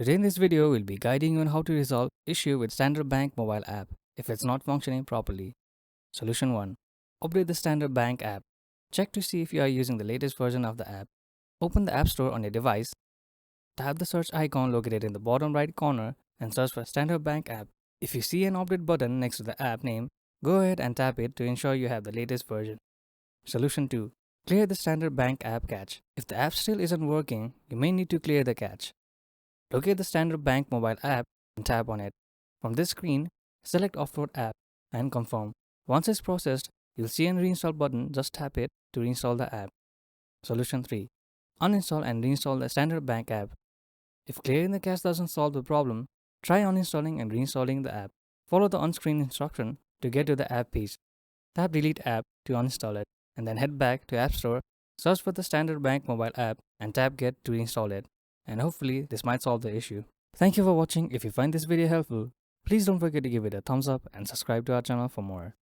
Today in this video, we'll be guiding you on how to resolve issue with Standard Bank mobile app if it's not functioning properly. Solution 1. Update the Standard Bank app. Check to see if you are using the latest version of the app. Open the App Store on your device. Tap the search icon located in the bottom right corner and search for Standard Bank app. If you see an update button next to the app name, go ahead and tap it to ensure you have the latest version. Solution 2. Clear the Standard Bank app cache. If the app still isn't working, you may need to clear the cache. Locate the Standard Bank mobile app and tap on it. From this screen, select Offload app and confirm. Once it's processed, you'll see a reinstall button. Just tap it to reinstall the app. Solution 3. Uninstall and reinstall the Standard Bank app. If clearing the cache doesn't solve the problem, try uninstalling and reinstalling the app. Follow the on-screen instruction to get to the app page. Tap Delete app to uninstall it, and then head back to App Store, search for the Standard Bank mobile app, and tap Get to install it. And hopefully, this might solve the issue. Thank you for watching. If you find this video helpful, please don't forget to give it a thumbs up and subscribe to our channel for more.